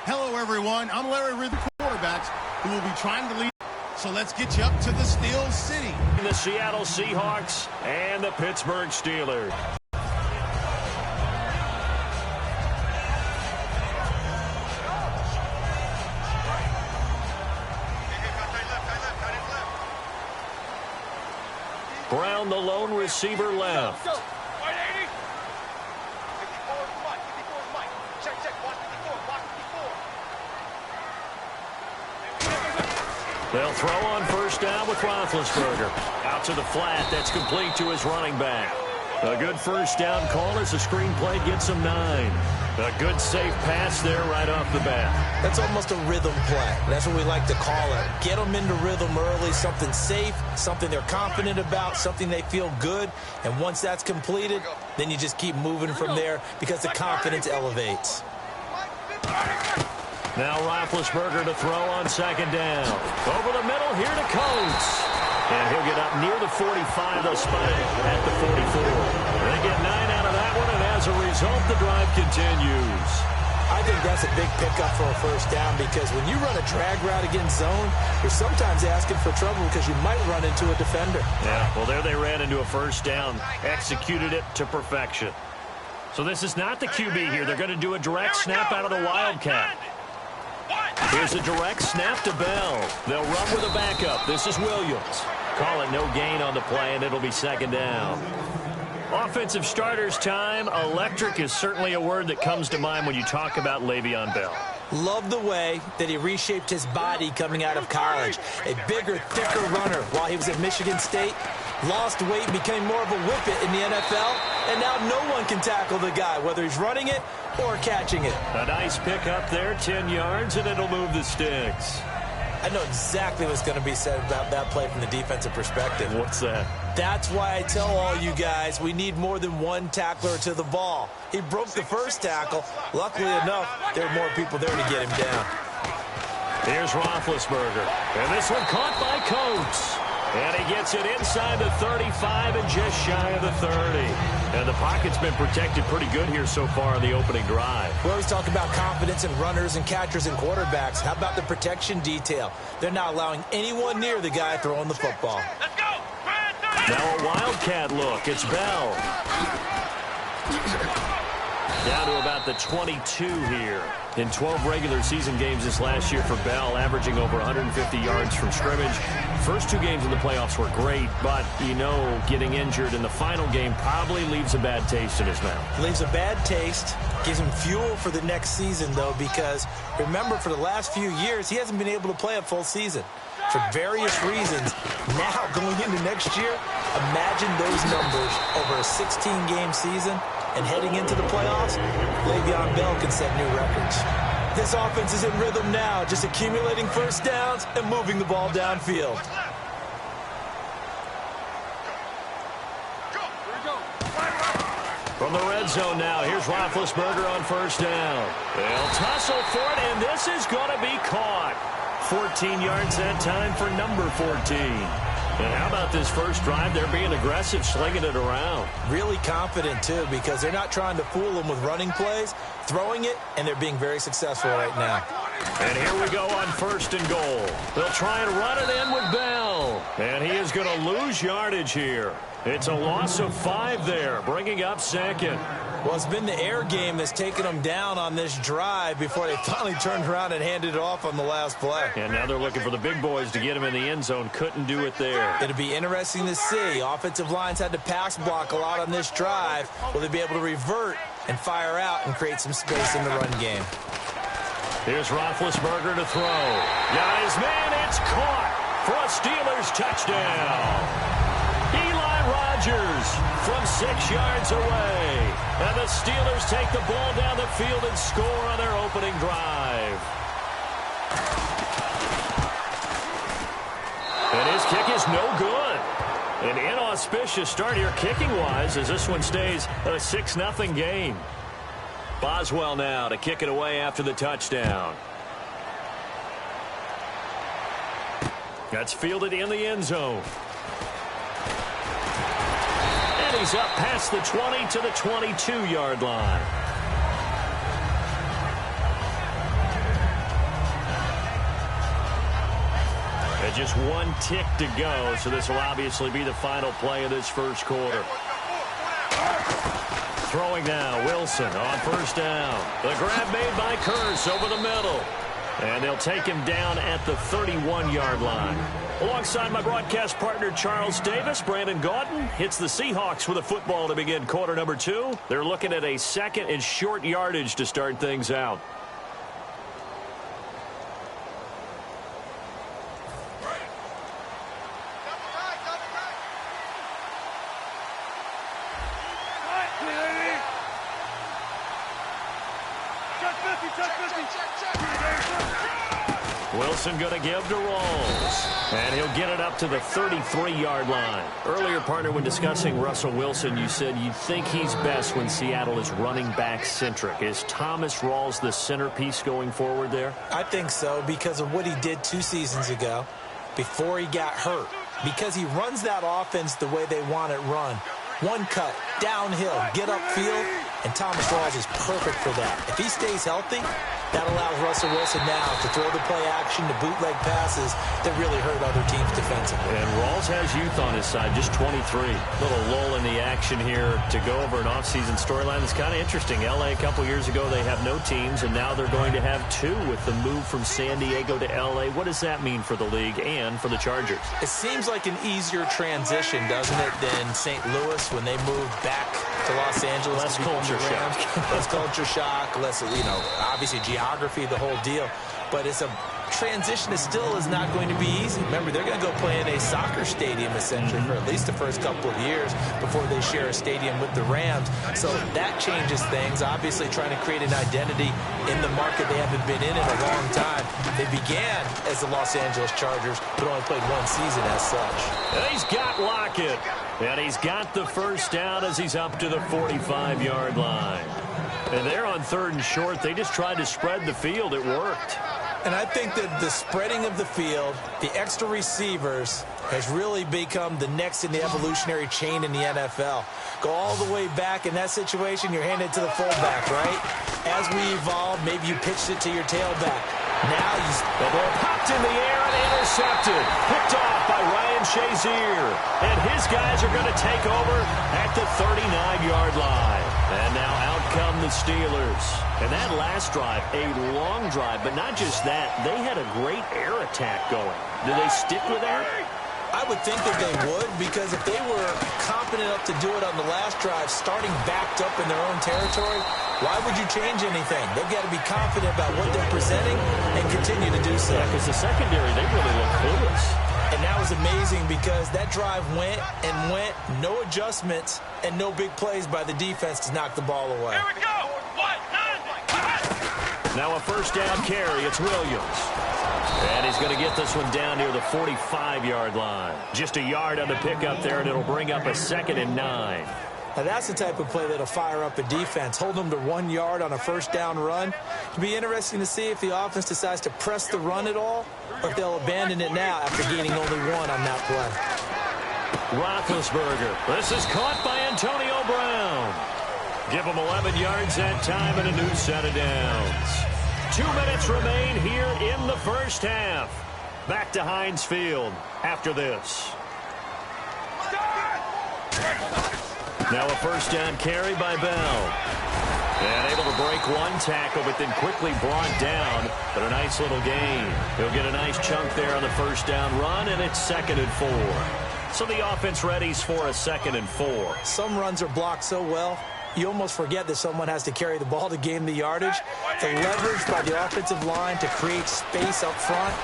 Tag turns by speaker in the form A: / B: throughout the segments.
A: Hello, everyone. I'm Larry Reed, the quarterbacks, who will be trying to lead. So let's get you up to the Steel City.
B: The Seattle Seahawks and the Pittsburgh Steelers. Brown, the lone receiver, left. They'll throw on first down with Roethlisberger. Out to the flat. That's complete to his running back. A good first down call as the screen play gets him 9. A good safe pass there right off the bat.
C: That's almost a rhythm play. That's what we like to call it. Get them into rhythm early, something safe, something they're confident about, something they feel good. And once that's completed, then you just keep moving from there because the confidence elevates.
B: Now Roethlisberger to throw on second down. Over the middle, here to Coates. And he'll get up near the 45. They'll spot it at the 44. They get 9 out of that one, and as a result, the drive continues.
C: I think that's a big pickup for a first down because when you run a drag route against zone, you're sometimes asking for trouble because you might run into a defender.
B: Yeah, well, there they ran into a first down. Executed it to perfection. So this is not the QB here. They're going to do a direct snap out of the Wildcat. Here's a direct snap to Bell. They'll run with a backup. This is Williams. Call it no gain on the play, and it'll be second down. Offensive starters time. Electric is certainly a word that comes to mind when you talk about Le'Veon Bell.
C: Love the way that he reshaped his body coming out of college. A bigger, thicker runner while he was at Michigan State. Lost weight, became more of a whippet in the NFL, and now no one can tackle the guy, whether he's running it or catching it.
B: A nice pick up there, 10 yards, and it'll move the sticks.
C: I know exactly what's going to be said about that play from the defensive perspective.
B: What's that?
C: That's why I tell all you guys we need more than one tackler to the ball. He broke the first tackle. Luckily enough, there were more people there to get him down.
B: Here's Roethlisberger. And this one caught by Coates. And he gets it inside the 35 and just shy of the 30. And the pocket's been protected pretty good here so far on the opening drive.
C: We always talk about confidence in runners and catchers and quarterbacks. How about the protection detail? They're not allowing anyone near the guy throwing the football.
D: Let's go!
B: Now a Wildcat look. It's Bell. Down to about the 22 here. In 12 regular season games this last year for Bell, averaging over 150 yards from scrimmage. First 2 games in the playoffs were great, but, you know, getting injured in the final game probably leaves a bad taste in his mouth.
C: Leaves a bad taste, gives him fuel for the next season, though, because, remember, for the last few years, he hasn't been able to play a full season. For various reasons. Now, going into next year, imagine those numbers over a 16-game season. And heading into the playoffs, Le'Veon Bell can set new records. This offense is in rhythm now, just accumulating first downs and moving the ball downfield.
B: From the red zone now, here's Roethlisberger on first down. They'll tussle for it, and this is going to be caught. 14 yards that time for number 14. And how about this first drive? They're being aggressive, slinging it around.
C: Really confident, too, because they're not trying to fool them with running plays, throwing it, and they're being very successful right now.
B: And here we go on first and goal. They'll try and run it in with Bell. And he is going to lose yardage here. It's a loss of 5 there, bringing up second.
C: Well, it's been the air game that's taken them down on this drive before they finally turned around and handed it off on the last play.
B: And now they're looking for the big boys to get him in the end zone. Couldn't do it there.
C: It'll be interesting to see. Offensive lines had to pass block a lot on this drive. Will they be able to revert and fire out and create some space in the run game?
B: Here's Roethlisberger to throw. Got his man. It's caught for a Steelers touchdown. Rodgers from 6 yards away. And the Steelers take the ball down the field and score on their opening drive. And his kick is no good. An inauspicious start here kicking-wise as this one stays a 6-0 game. Boswell now to kick it away after the touchdown. That's fielded in the end zone. He's up past the 20 to the 22-yard line. just one tick to go, so this will obviously be the final play of this first quarter. Throwing now, Wilson on first down. The grab made by Curse over the middle. And they'll take him down at the 31-yard line. Alongside my broadcast partner, Charles Davis, Brandon Gaudin hits the Seahawks with a football to begin quarter number 2. They're looking at a second and short yardage to start things out. Wilson going to give to Rawls. And he'll get it up to the 33-yard line. Earlier, partner, when discussing Russell Wilson, you said you think he's best when Seattle is running back-centric. Is Thomas Rawls the centerpiece going forward there?
C: I think so because of what he did 2 seasons ago before he got hurt. Because he runs that offense the way they want it run. One cut, downhill, get upfield, and Thomas Rawls is perfect for that. If he stays healthy, that allows Russell Wilson now to throw the play action, to bootleg passes that really hurt other teams defensively.
B: And Rawls has youth on his side, just 23. Little lull in the action here to go over an offseason storyline that's kind of interesting. L.A. a couple years ago, they have no teams, and now they're going to have 2 with the move from San Diego to L.A. What does that mean for the league and for the Chargers?
C: It seems like an easier transition, doesn't it, than St. Louis when they moved back to Los Angeles.
B: Less culture shock.
C: Less culture shock, less, obviously geography, the whole deal. But it's a transition that still is not going to be easy. Remember, they're going to go play in a soccer stadium, essentially, for at least the first couple of years before they share a stadium with the Rams. So that changes things. Obviously, trying to create an identity in the market they haven't been in a long time. They began as the Los Angeles Chargers, but only played 1 season as such.
B: And he's got Lockett. And he's got the first down as he's up to the 45-yard line. And they're on 3rd and short. They just tried to spread the field. It worked.
C: And I think that the spreading of the field, the extra receivers, has really become the next in the evolutionary chain in the NFL. Go all the way back in that situation, you're handed to the fullback, right? As we evolve, maybe you pitched it to your tailback. Now
B: the ball popped in the air and intercepted. Picked off by Ryan Shazier. And his guys are going to take over at the 39-yard line. And now out come the Steelers. And that last drive, a long drive, but not just that. They had a great air attack going. Do they stick with that?
C: I would think that they would, because if they were confident enough to do it on the last drive, starting backed up in their own territory, why would you change anything? They've got to be confident about what they're presenting and continue to do so.
B: Yeah, because the secondary, they really look clueless.
C: And that was amazing because that drive went and went, no adjustments, and no big plays by the defense to knock the ball away.
D: Here we go.
B: Now a first down carry. It's Williams. And he's going to get this one down near the 45-yard line. Just a yard on the pickup there, and it'll bring up a 2nd and 9.
C: Now that's the type of play that'll fire up a defense. Hold them to 1 yard on a first down run. It'll be interesting to see if the offense decides to press the run at all, or if they'll abandon it now after gaining only 1 on that play.
B: Roethlisberger. This is caught by Antonio Brown. Give him 11 yards that time and a new set of downs. 2 minutes remain here in the first half. Back to Heinz Field after this. Now a first down carry by Bell. And able to break 1 tackle, but then quickly brought down. But a nice little gain. He'll get a nice chunk there on the first down run, and it's 2nd and 4. So the offense readies for a 2nd and 4.
C: Some runs are blocked so well, you almost forget that someone has to carry the ball to gain the yardage. The leverage by the offensive line to create space up front,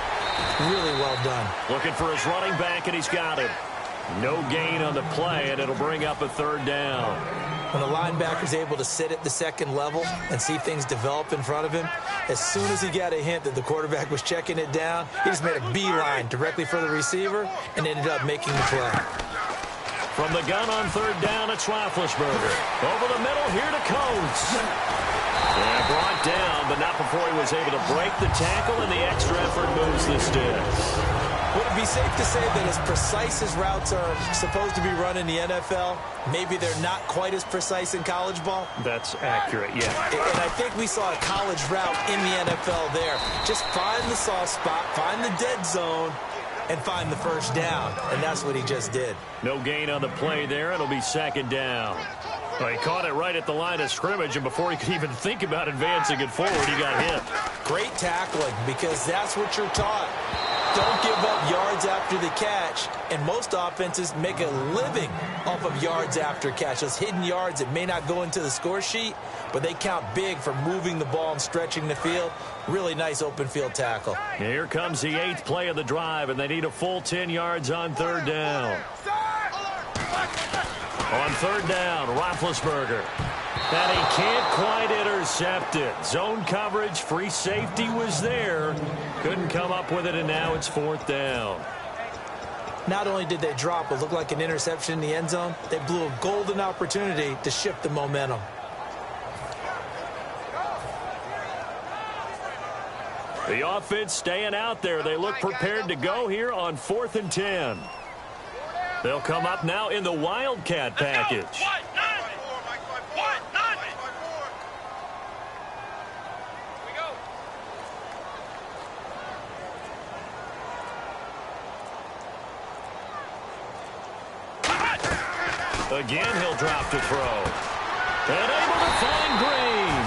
C: really well done.
B: Looking for his running back, and he's got it. No gain on the play, and it'll bring up a 3rd down.
C: When a linebacker's able to sit at the 2nd level and see things develop in front of him, as soon as he got a hint that the quarterback was checking it down, he just made a beeline directly for the receiver and ended up making the play.
B: From the gun on 3rd down, it's Roethlisberger. Over the middle, here to Coates. And brought down, but not before he was able to break the tackle, and the extra effort moves the sticks.
C: Would it be safe to say that as precise as routes are supposed to be run in the NFL, maybe they're not quite as precise in college ball?
B: That's accurate, yeah.
C: And I think we saw a college route in the NFL there. Just find the soft spot, find the dead zone, and find the first down, and that's what he just did.
B: No gain on the play there. It'll be second down. Well, he caught it right at the line of scrimmage, and before he could even think about advancing it forward, he got hit.
C: Great tackling, because that's what you're taught. Don't give up yards after the catch, and most offenses make a living off of yards after catch. Those hidden yards that may not go into the score sheet, but they count big for moving the ball and stretching the field. Really nice open field tackle.
B: Here comes the 8th play of the drive, and they need a full 10 yards on third down. On third down, Roethlisberger. And he can't quite intercept it. Zone coverage, free safety was there. Couldn't come up with it, and now it's fourth down.
C: Not only did they drop what looked like an interception in the end zone, they blew a golden opportunity to shift the momentum.
B: The offense staying out there. They look prepared to go here on 4th and 10. They'll come up now in the Wildcat package. Again, he'll drop to throw. And able to find Green.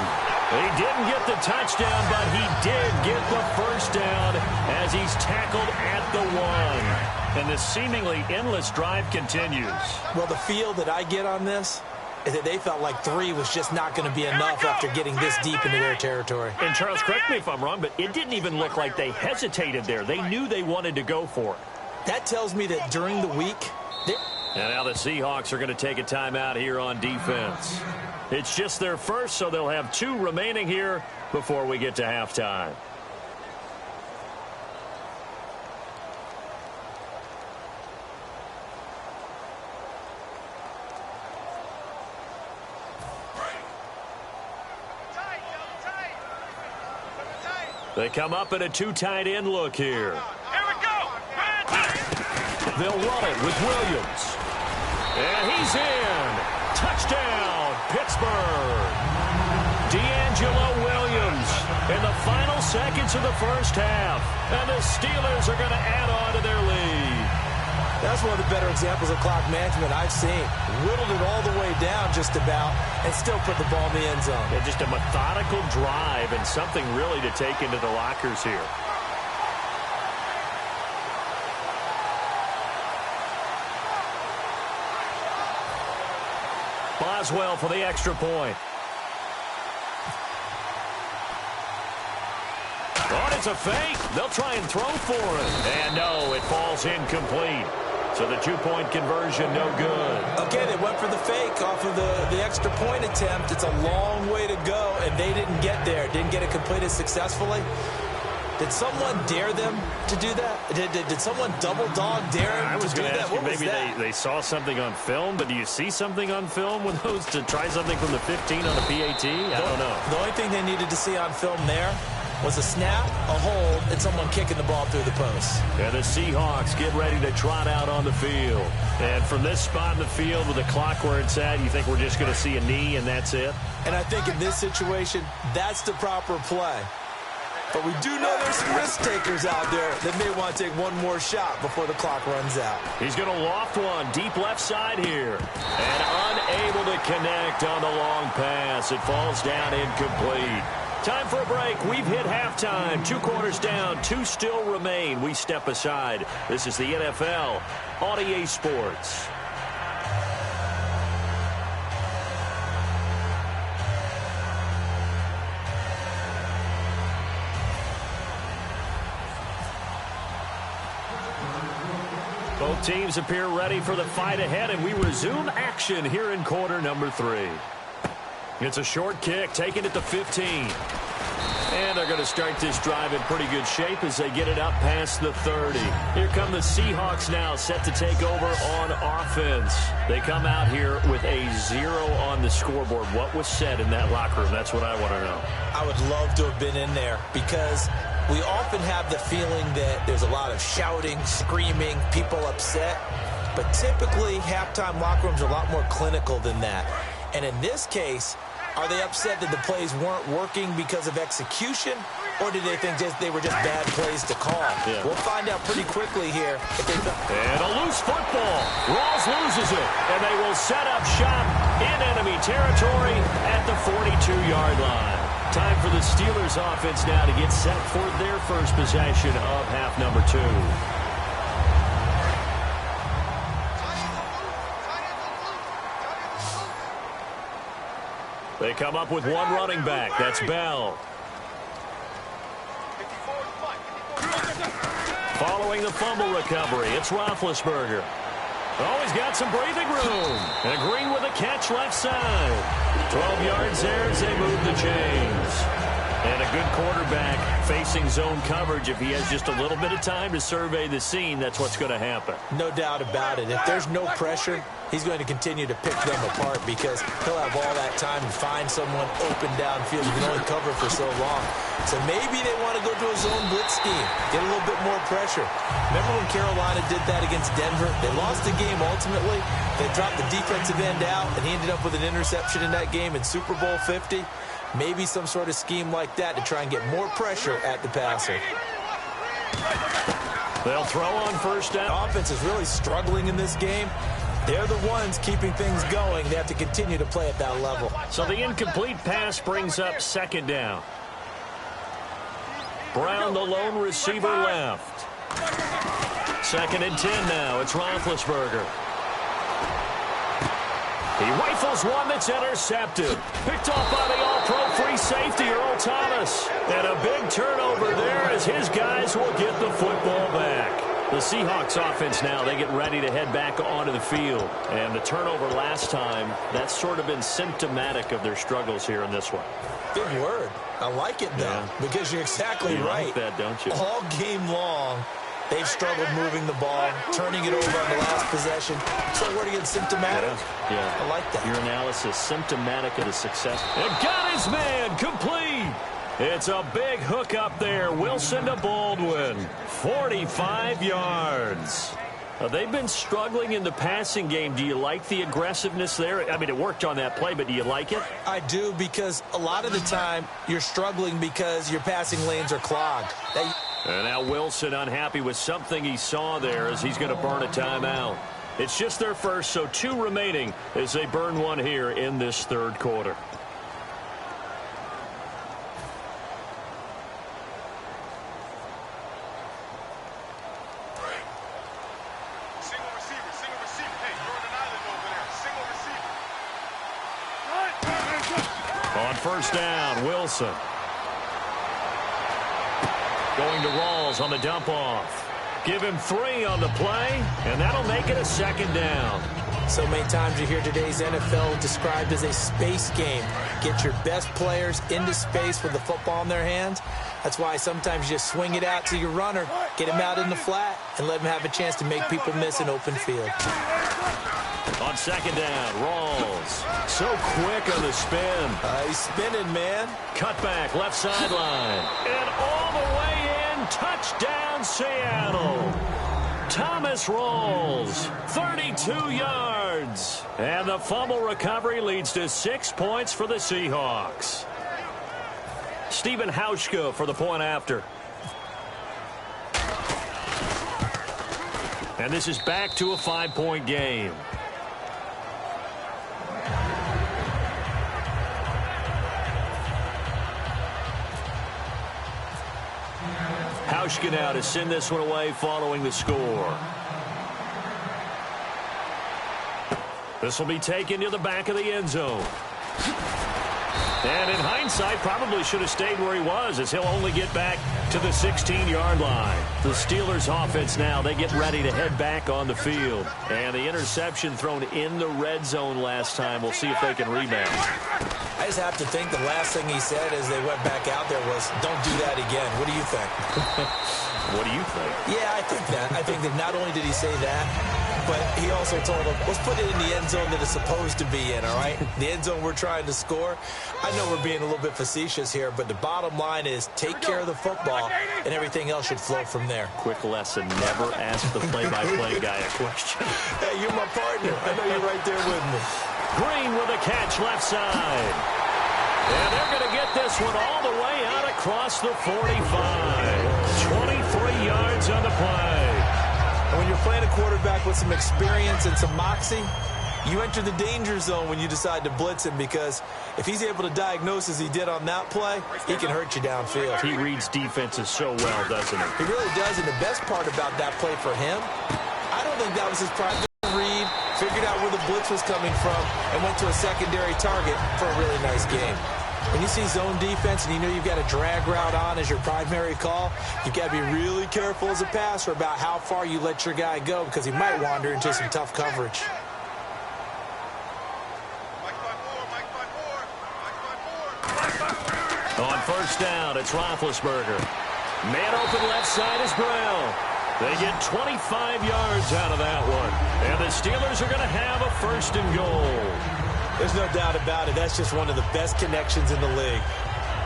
B: He didn't get the touchdown, but he did get the first down as he's tackled at the 1. And the seemingly endless drive continues.
C: Well, the feel that I get on this is that they felt like 3 was just not going to be enough after getting this deep into their territory.
B: And Charles, correct me if I'm wrong, but it didn't even look like they hesitated there. They knew they wanted to go for it.
C: That tells me that during the week,
B: and now the Seahawks are going to take a timeout here on defense. It's just their first, so they'll have 2 remaining here before we get to halftime. They come up in a 2 tight end look here.
D: Here we go.
B: They'll run it with Williams. And he's in. Touchdown, Pittsburgh. D'Angelo Williams in the final seconds of the first half. And the Steelers are going to add on to their lead.
C: That's one of the better examples of clock management I've seen. Whittled it all the way down just about and still put the ball in the end zone.
B: Yeah, just a methodical drive and something really to take into the lockers here. Boswell for the extra point. Oh, it's a fake. They'll try and throw for it. And no, it falls incomplete. So the 2-point conversion, no good.
C: Okay, they went for the fake off of the extra point attempt. It's a long way to go, and they didn't get there. Didn't get it completed successfully. Did someone dare them to do that? Did someone double dog dare them to do that?
B: What was that? They saw something on film, but do you see something on film with those to try something from the 15 on the PAT? I don't know.
C: The only thing they needed to see on film there was a snap, a hold, and someone kicking the ball through the post.
B: And the Seahawks get ready to trot out on the field. And from this spot in the field with the clock where it's at, you think we're just going to see a knee and that's it?
C: And I think in this situation, that's the proper play. But we do know there's some risk takers out there that may want to take one more shot before the clock runs out.
B: He's going to loft one deep left side here. And unable to connect on the long pass. It falls down incomplete. Time for a break. We've hit halftime. 2 quarters down. 2 still remain. We step aside. This is the NFL on EA Sports. Both teams appear ready for the fight ahead, and we resume action here in quarter number 3. It's a short kick, taken at the 15. And they're going to start this drive in pretty good shape as they get it up past the 30. Here come the Seahawks now, set to take over on offense. They come out here with a 0 on the scoreboard. What was said in that locker room? That's what I want to know.
C: I would love to have been in there because we often have the feeling that there's a lot of shouting, screaming, people upset. But typically, halftime locker rooms are a lot more clinical than that. And in this case, are they upset that the plays weren't working because of execution? or did they think they were just bad plays to call?
B: Yeah.
C: We'll find out pretty quickly here.
B: And a loose football. Rawls loses it, and they will set up shop in enemy territory at the 42-yard line. Time for the Steelers offense now to get set for their first possession of half number 2. They come up with one running back. That's Bell. Following the fumble recovery, it's Roethlisberger. Oh, he's got some breathing room. And Green with a catch left side. 12 yards there as they move the chains. And a good quarterback facing zone coverage. If he has just a little bit of time to survey the scene, that's what's going to happen.
C: No doubt about it. If there's no pressure, he's going to continue to pick them apart because he'll have all that time to find someone open downfield. You can only cover for so long. So maybe they want to go to a zone blitz scheme, get a little bit more pressure. Remember when Carolina did that against Denver? They lost the game ultimately. They dropped the defensive end out, and he ended up with an interception in that game in Super Bowl 50. Maybe some sort of scheme like that to try and get more pressure at the passer.
B: They'll throw on first down.
C: The offense is really struggling in this game. They're the ones keeping things going. They have to continue to play at that level.
B: So the incomplete pass brings up second down. Brown, the lone receiver, left. 2nd and 10 now. It's Roethlisberger. He rifles one that's intercepted. Picked off by the all-pro free safety, Earl Thomas. And a big turnover there as his guys will get the football back. The Seahawks offense now, they get ready to head back onto the field. And the turnover last time, that's sort of been symptomatic of their struggles here in this one.
C: Big word. I like it, though, because you're exactly right.
B: You like that, don't you?
C: All game long, they've struggled moving the ball, turning it over on the last possession. So word again, symptomatic?
B: Yeah.
C: I like that.
B: Your analysis, symptomatic of the success. And got his man, complete. It's a big hook up there. Wilson to Baldwin. 45 yards. They've been struggling in the passing game. Do you like the aggressiveness there? I mean, it worked on that play, but do you like it?
C: I do, because a lot of the time you're struggling because your passing lanes are clogged.
B: And now Wilson unhappy with something he saw there as he's going to burn a timeout. It's just their first, so 2 remaining as they burn one here in this third quarter. On first down, Wilson. Going to Rawls on the dump-off. Give him 3 on the play, and that'll make it a 2nd down.
C: So many times you hear today's NFL described as a space game. Get your best players into space with the football in their hands. That's why sometimes you just swing it out to your runner, get him out in the flat, and let him have a chance to make people miss an open field.
B: On 2nd down, Rawls. So quick on the spin.
C: He's spinning, man.
B: Cutback, left sideline. And all the way in, touchdown Seattle. Thomas Rawls, 32 yards. And the fumble recovery leads to 6 points for the Seahawks. Stephen Hauschka for the point after. And this is back to a 5-point game. Hauschka now to send this one away following the score. This will be taken to the back of the end zone. And in hindsight, probably should have stayed where he was, as he'll only get back to the 16-yard line. The Steelers offense now, they get ready to head back on the field. And the interception thrown in the red zone last time. We'll see if they can rebound.
C: I just have to think the last thing he said as they went back out there was, don't do that again. What do you think?
B: What do you think?
C: Yeah, I think that. I think that not only did he say that, but he also told them, let's put it in the end zone that it's supposed to be in, all right? The end zone we're trying to score. I know we're being a little bit facetious here, but the bottom line is take care of the football, and everything else should flow from there.
B: Quick lesson, never ask the play-by-play guy a question.
C: Hey, you're my partner. I know you're right there with me.
B: Green with a catch left side. And they're going to get this one all the way out across the 45. 23 yards on the play.
C: And when you're playing a quarterback with some experience and some moxie, you enter the danger zone when you decide to blitz him, because if he's able to diagnose as he did on that play, he can hurt you downfield.
B: He reads defenses so well, doesn't he?
C: He really does, and the best part about that play for him, I don't think that was his private read, figured out where the blitz was coming from, and went to a secondary target for a really nice game. When you see zone defense and you know you've got a drag route on as your primary call, you've got to be really careful as a passer about how far you let your guy go, because he might wander into some tough coverage.
B: On first down, it's Roethlisberger. Man open left side is Brown. They get 25 yards out of that one. And the Steelers are going to have a first and goal.
C: There's no doubt about it. That's just one of the best connections in the league.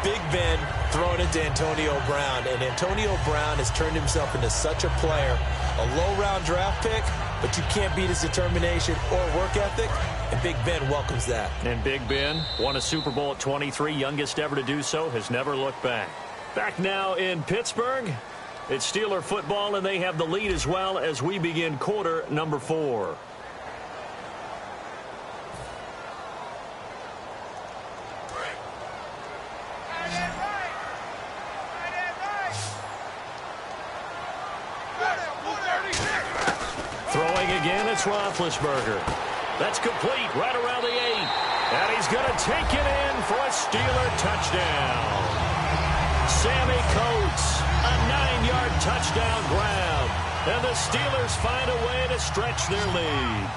C: Big Ben throwing it to Antonio Brown. And Antonio Brown has turned himself into such a player. A low-round draft pick, but you can't beat his determination or work ethic. And Big Ben welcomes that.
B: And Big Ben won a Super Bowl at 23, youngest ever to do so, has never looked back. Back now in Pittsburgh, it's Steeler football, and they have the lead as well as we begin quarter number 4. Throwing again, it's Roethlisberger. That's complete right around the 8. And he's going to take it in for a Steeler touchdown. Sammy Coates, a 9-yard touchdown grab. And the Steelers find a way to stretch their lead.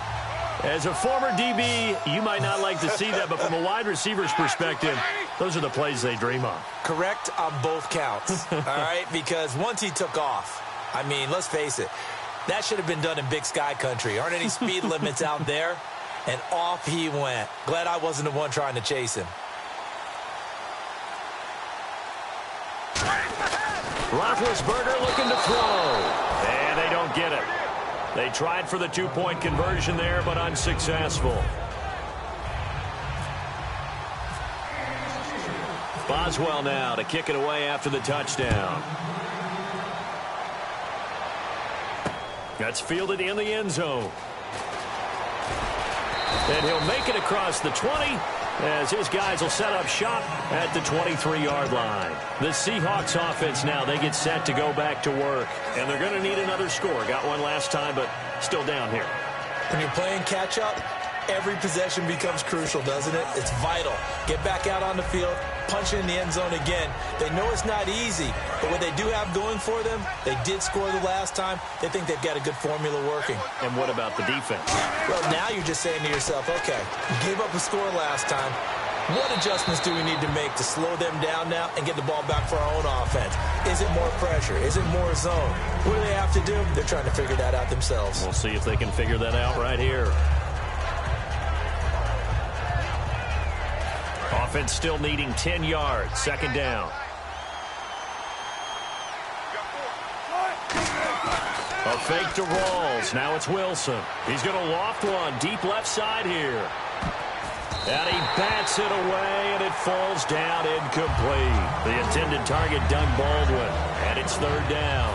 B: As a former DB, you might not like to see that, but from a wide receiver's perspective, those are the plays they dream of.
C: Correct on both counts, all right? Because once he took off, I mean, let's face it, that should have been done in Big Sky country. Aren't any speed limits out there? And off he went. Glad I wasn't the one trying to chase him.
B: Roethlisberger looking to throw. And they don't get it. They tried for the 2-point conversion there, but unsuccessful. Boswell now to kick it away after the touchdown. That's fielded in the end zone. And he'll make it across the 20 as his guys will set up shop at the 23-yard line. The Seahawks offense now, they get set to go back to work. And they're going to need another score. Got one last time, but still down here.
C: When you're playing catch-up, every possession becomes crucial, doesn't it? It's vital. Get back out on the field, punch it in the end zone again. They know it's not easy, but what they do have going for them, they did score the last time. They think they've got a good formula working.
B: And what about the defense?
C: Well, now you're just saying to yourself, okay, you gave up a score last time. What adjustments do we need to make to slow them down now and get the ball back for our own offense? Is it more pressure? Is it more zone? What do they have to do? They're trying to figure that out themselves.
B: We'll see if they can figure that out right here. Offense still needing 10 yards. Second down. A fake to Rawls. Now it's Wilson. He's going to loft one deep left side here. And he bats it away, and it falls down incomplete. The intended target, Doug Baldwin. And it's third down.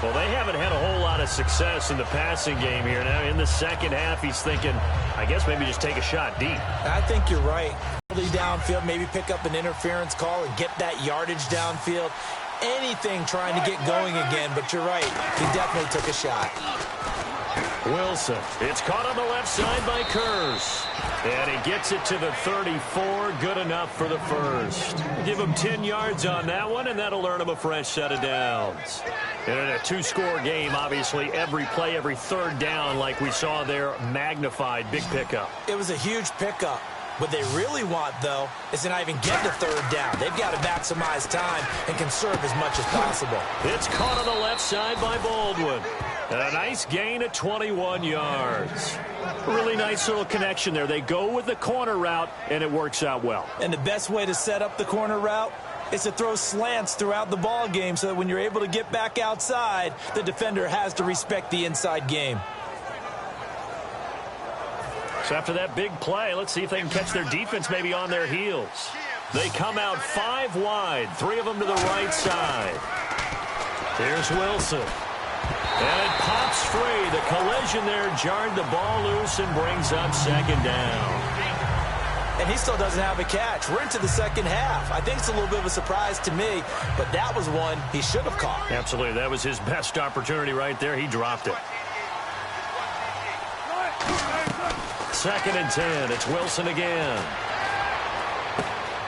B: Well, they haven't had a whole lot of success in the passing game here. Now, in the second half, he's thinking, I guess maybe just take a shot deep.
C: I think you're right. Downfield, maybe pick up an interference call and get that yardage downfield. Anything trying to get going again, but you're right. He definitely took a shot.
B: Wilson. It's caught on the left side by Kurz. And he gets it to the 34. Good enough for the first. Give him 10 yards on that one, and that'll earn him a fresh set of downs. And in a two-score game, obviously, every play, every third down, like we saw there, magnified. Big pickup.
C: It was a huge pickup. What they really want, though, is to not even get to third down. They've got to maximize time and conserve as much as possible.
B: It's caught on the left side by Baldwin. And a nice gain of 21 yards. Really nice little connection there. They go with the corner route, and it works out well.
C: And the best way to set up the corner route is to throw slants throughout the ball game so that when you're able to get back outside, the defender has to respect the inside game.
B: So after that big play, let's see if they can catch their defense maybe on their heels. They come out 5 wide, 3 of them to the right side. Here's Wilson. And it pops free. The collision there jarred the ball loose and brings up second down.
C: And he still doesn't have a catch. We're into the second half. I think it's a little bit of a surprise to me, but that was one he should have caught.
B: Absolutely. That was his best opportunity right there. He dropped it. 2nd and 10. It's Wilson again.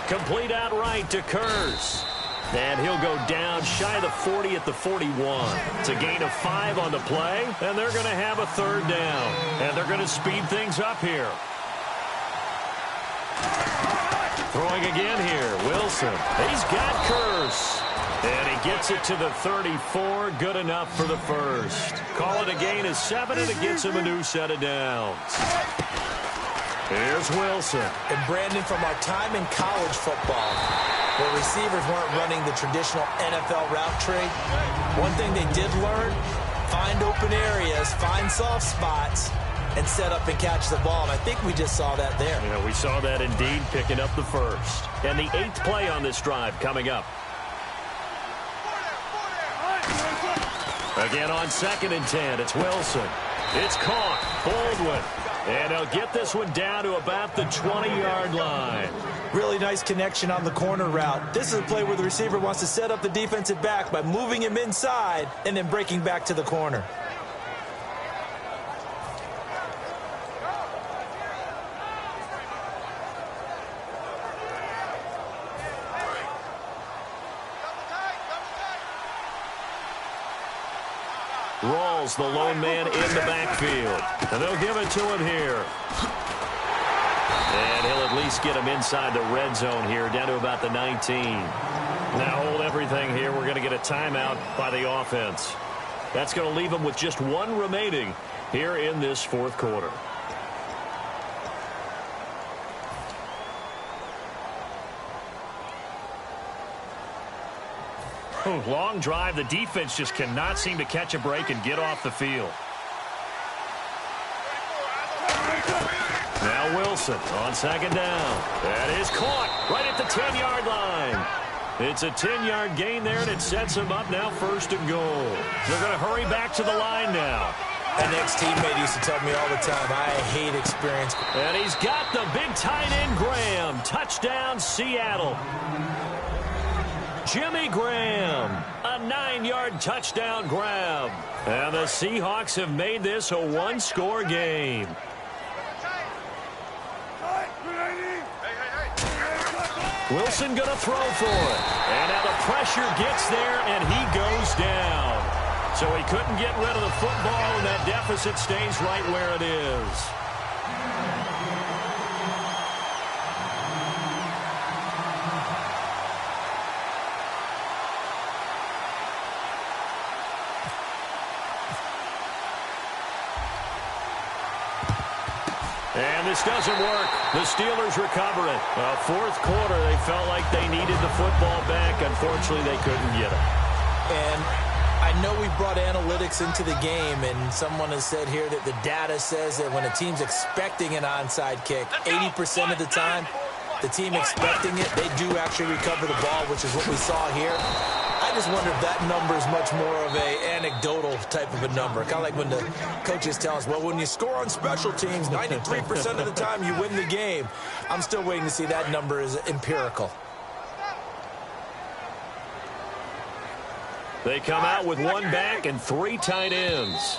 B: Complete outright to Kurz. And he'll go down shy of the 40 at the 41. It's a gain of 5 on the play, and they're going to have a 3rd down. And they're going to speed things up here. Throwing again here, Wilson. He's got Kurz. And he gets it to the 34. Good enough for the first. Call it a gain of 7, and it gets him a new set of downs. Here's Wilson.
C: And Brandon, from our time in college football, where receivers weren't running the traditional NFL route tree, one thing they did learn, find open areas, find soft spots, and set up and catch the ball. And I think we just saw that there.
B: Yeah, we saw that indeed, picking up the first. And the 8th play on this drive coming up. Again on 2nd and 10, it's Wilson. It's caught. Baldwin. And they'll get this one down to about the 20-yard line.
C: Really nice connection on the corner route. This is a play where the receiver wants to set up the defensive back by moving him inside and then breaking back to the corner.
B: Rawls, the lone man in the backfield. And they'll give it to him here. And he'll at least get him inside the red zone here, down to about the 19. Now hold everything here. We're going to get a timeout by the offense. That's going to leave them with just 1 remaining here in this 4th quarter. Long drive. The defense just cannot seem to catch a break and get off the field. Now Wilson on 2nd down. That is caught right at the 10-yard line. It's a 10-yard gain there, and it sets him up now 1st and goal. They're going to hurry back to the line now.
C: An ex-teammate used to tell me all the time, I hate experience.
B: And he's got the big tight end, Graham. Touchdown, Seattle. Jimmy Graham, a 9-yard touchdown grab. And the Seahawks have made this a 1-score game. Wilson going to throw for it. And now the pressure gets there, and he goes down. So he couldn't get rid of the football, and that deficit stays right where it is. And this doesn't work. The Steelers recover it. 4th quarter, they felt like they needed the football back. Unfortunately, they couldn't get it.
C: And I know we brought analytics into the game, and someone has said here that the data says that when a team's expecting an onside kick, 80% of the time, the team expecting it, they do actually recover the ball, which is what we saw here. I just wonder if that number is much more of a anecdotal type of a number. Kind of like when the coaches tell us, well, when you score on special teams, 93% of the time you win the game. I'm still waiting to see that number is empirical.
B: They come out with 1 back and 3 tight ends.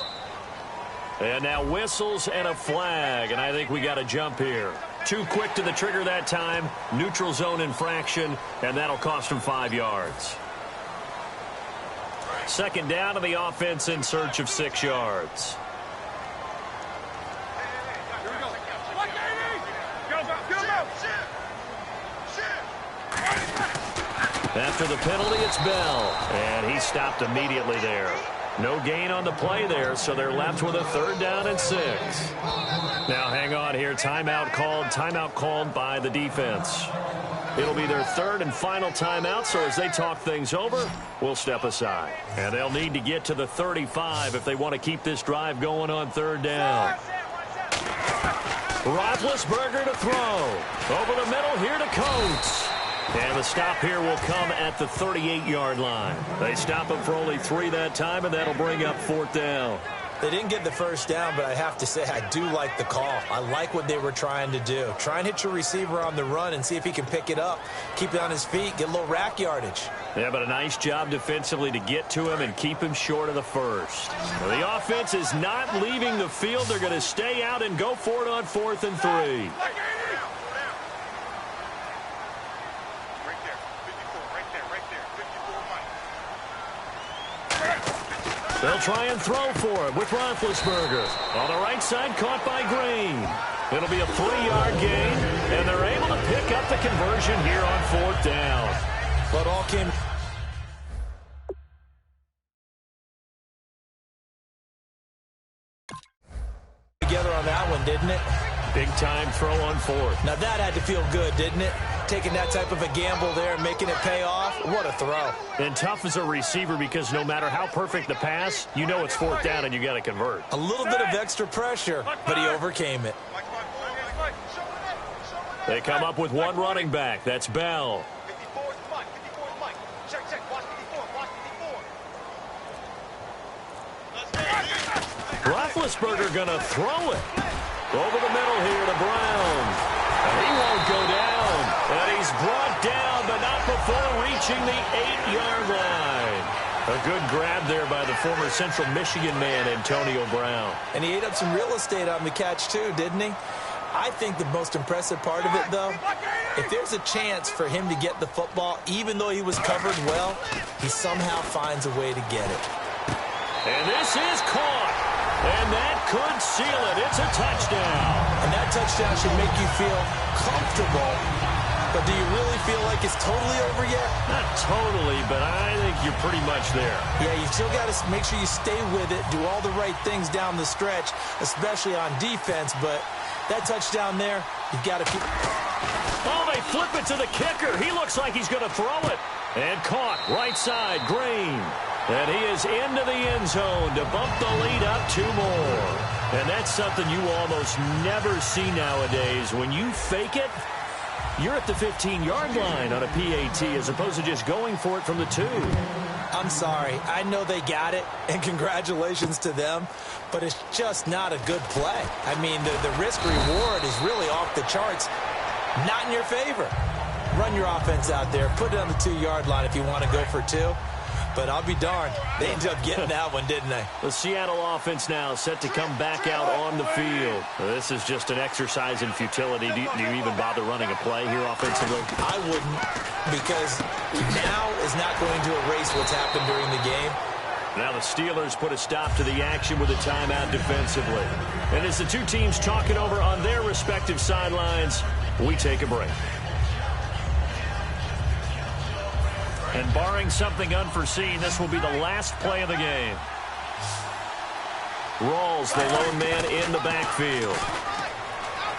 B: And now whistles and a flag, and I think we got a jump here. Too quick to the trigger that time. Neutral zone infraction, and that'll cost him 5 yards. 2nd down to the offense in search of 6 yards. After the penalty, it's Bell, and he stopped immediately there. No gain on the play there, so they're left with a 3rd down and 6. Now hang on here. Timeout called by the defense. It'll be their 3rd and final timeout, so as they talk things over, we'll step aside. And they'll need to get to the 35 if they want to keep this drive going on 3rd down. Roethlisberger to throw. Over the middle here to Coates. And the stop here will come at the 38-yard line. They stop him for only 3 that time, and that'll bring up 4th down.
C: They didn't get the first down, but I have to say I do like the call. I like what they were trying to do. Try and hit your receiver on the run and see if he can pick it up, keep it on his feet, get a little rack yardage.
B: Yeah, but a nice job defensively to get to him and keep him short of the first. Well, the offense is not leaving the field. They're going to stay out and go for it on 4th and 3. They'll try and throw for it with Roethlisberger. On the right side, caught by Green. It'll be a 3-yard gain, and they're able to pick up the conversion here on 4th down.
C: But all came together on that one, didn't it?
B: Big time throw on 4th.
C: Now that had to feel good, didn't it? Taking that type of a gamble there and making it pay off. What a throw.
B: And tough as a receiver because no matter how perfect the pass, you know it's 4th down and you got to convert.
C: A little bit of extra pressure, but he overcame it.
B: They come up with one running back. That's Bell. Roethlisberger going to throw it. Over the middle here to Brown. And he won't go down. And he's brought down, but not before reaching the 8-yard line. A good grab there by the former Central Michigan man, Antonio Brown.
C: And he ate up some real estate on the catch, too, didn't he? I think the most impressive part of it, though, if there's a chance for him to get the football, even though he was covered well, he somehow finds a way to get it.
B: And this is caught. And that could seal it. It's a touchdown.
C: And that touchdown should make you feel comfortable. But do you really feel like it's totally over yet?
B: Not totally, but I think you're pretty much there.
C: Yeah, you still got to make sure you stay with it, do all the right things down the stretch, especially on defense. But that touchdown there, you've got to keep...
B: Oh, they flip it to the kicker. He looks like he's going to throw it. And caught right side, Green. And he is into the end zone to bump the lead up 2 more. And that's something you almost never see nowadays. When you fake it, you're at the 15-yard line on a PAT as opposed to just going for it from the 2.
C: I'm sorry. I know they got it, and congratulations to them, but it's just not a good play. I mean, the risk-reward is really off the charts, not in your favor. Run your offense out there. Put it on the 2-yard line if you want to go for 2. But I'll be darned. They ended up getting that one, didn't they?
B: The Seattle offense now set to come back out on the field. This is just an exercise in futility. Do you even bother running a play here offensively?
C: I wouldn't, because now is not going to erase what's happened during the game.
B: Now the Steelers put a stop to the action with a timeout defensively. And as the two teams talk it over on their respective sidelines, we take a break. And barring something unforeseen, this will be the last play of the game. Rawls, the lone man in the backfield.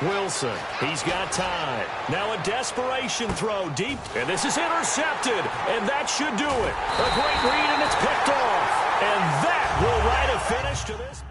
B: Wilson, he's got time. Now a desperation throw deep, and this is intercepted, and that should do it. A great read, and it's picked off. And that will write a finish to this.